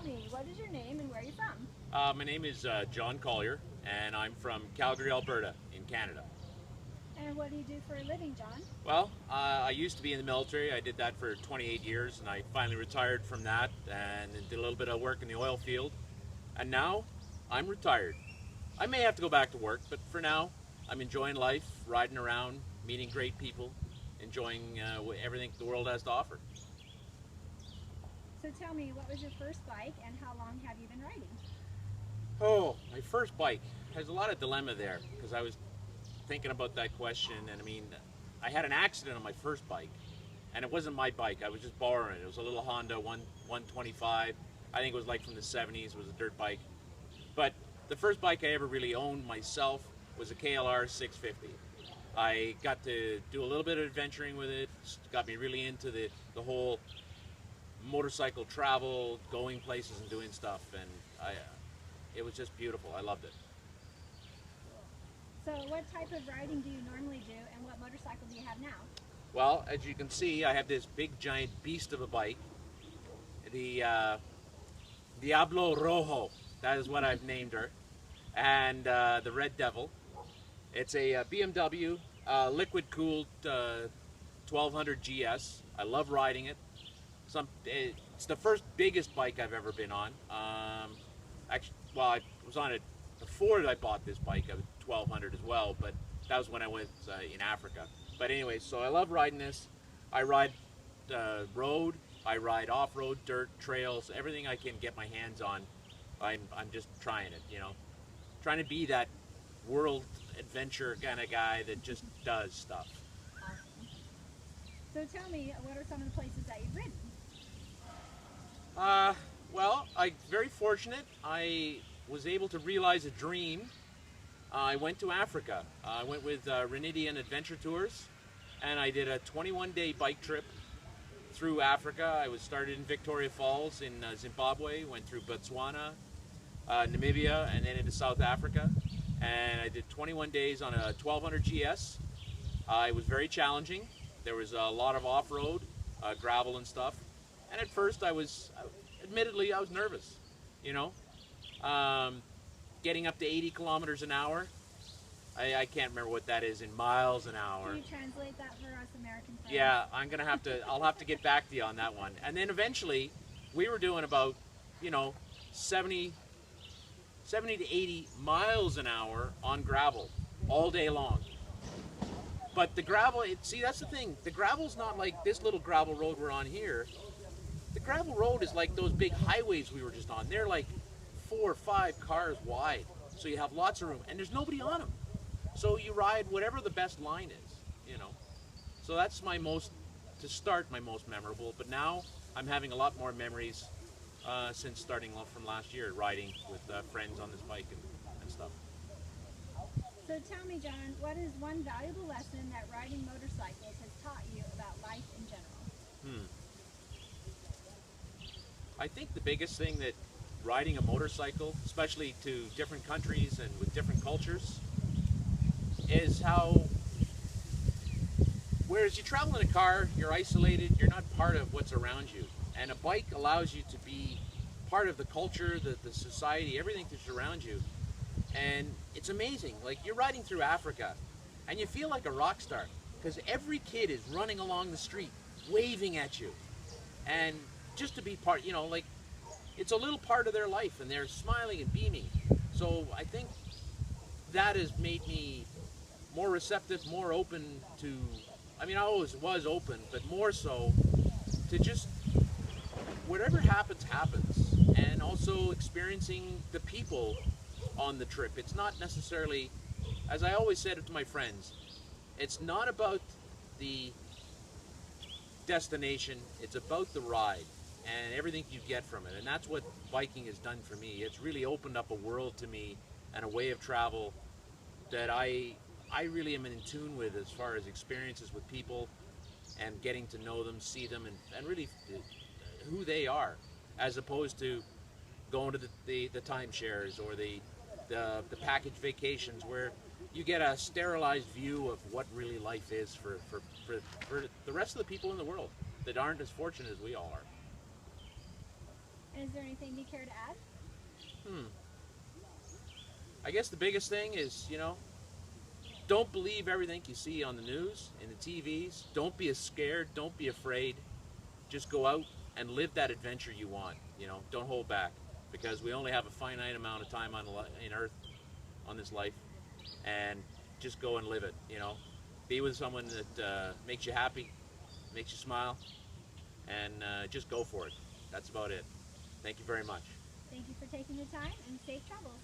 me, what is your name and where are you from? My name is John Collier, and I'm from Calgary, Alberta, in Canada. And what do you do for a living, John? Well, I used to be in the military. I did that for 28 years, and I finally retired from that and did a little bit of work in the oil field. And now I'm retired. I may have to go back to work, but for now, I'm enjoying life, riding around, meeting great people, enjoying everything the world has to offer. So tell me, what was your first bike and how long have you been riding? Oh, my first bike. There's a lot of dilemma there because I was thinking about that question, and I mean, I had an accident on my first bike, and it wasn't my bike. I was just borrowing it. It was a little Honda 125. I think it was like from the 70s. It was a dirt bike. But the first bike I ever really owned myself was a KLR 650. I got to do a little bit of adventuring with it. Got me really into the whole motorcycle travel, going places and doing stuff, and it was just beautiful. I loved it. So what type of riding do you normally do and what motorcycle do you have now? Well, as you can see, I have this big giant beast of a bike, the Diablo Rojo. That is what I've named her, and the Red Devil. It's a BMW liquid-cooled 1200 GS. I love riding it. It's the first biggest bike I've ever been on. Actually, well, I was on it before I bought this bike. I was 1200 as well, but that was when I was in Africa. But anyway, so I love riding this. I ride road, I ride off-road, dirt, trails, everything I can get my hands on. I'm just trying it, you know, trying to be that world adventure kind of guy that just does stuff. Awesome. So tell me, what are some of the places that you've ridden? Well, I'm very fortunate. I was able to realize a dream. I went to Africa. I went with Ridden Adventure Tours, and I did a 21-day bike trip through Africa. I was started in Victoria Falls in Zimbabwe, went through Botswana, Namibia, and then into South Africa. And I did 21 days on a 1200 GS. It was very challenging. There was a lot of off-road, gravel and stuff. And at first admittedly, I was nervous, you know. Getting up to 80 kilometers an hour. I can't remember what that is in miles an hour. Can you translate that for us American friends? Yeah, I'll have to get back to you on that one. And then eventually, we were doing about, you know, 70 to 80 miles an hour on gravel all day long. But the gravel, see, that's the thing. The gravel's not like this little gravel road we're on here. The gravel road is like those big highways we were just on. They're like 4 or 5 cars wide. So you have lots of room, and there's nobody on them. So you ride whatever the best line is, you know. So that's my most memorable. But now I'm having a lot more memories since starting from last year, riding with friends on this bike and stuff. So tell me, John, what is one valuable lesson that riding motorcycles has taught you about life in general? I think the biggest thing that riding a motorcycle, especially to different countries and with different cultures, is how, whereas you travel in a car, you're isolated, you're not part of what's around you. And a bike allows you to be part of the culture, the society, everything that's around you. And it's amazing. Like, you're riding through Africa and you feel like a rock star because every kid is running along the street, waving at you. And just to be part, you know, like, it's a little part of their life and they're smiling and beaming. So I think that has made me more receptive, more open to, I mean, I always was open, but more so to just whatever happens, happens. And also experiencing the people on the trip. It's not necessarily, as I always said it to my friends, it's not about the destination, it's about the ride and everything you get from it. And that's what biking has done for me. It's really opened up a world to me and a way of travel that I really am in tune with as far as experiences with people and getting to know them, see them, and really who they are, as opposed to going to the timeshares or the package vacations where you get a sterilized view of what really life is for the rest of the people in the world that aren't as fortunate as we all are. And is there anything you care to add? I guess the biggest thing is, you know, don't believe everything you see on the news, in the TVs. Don't be scared. Don't be afraid. Just go out and live that adventure you want. You know, don't hold back, because we only have a finite amount of time on in Earth, on this life, and just go and live it. You know, be with someone that makes you happy, makes you smile, and just go for it. That's about it. Thank you very much. Thank you for taking the time, and safe travels.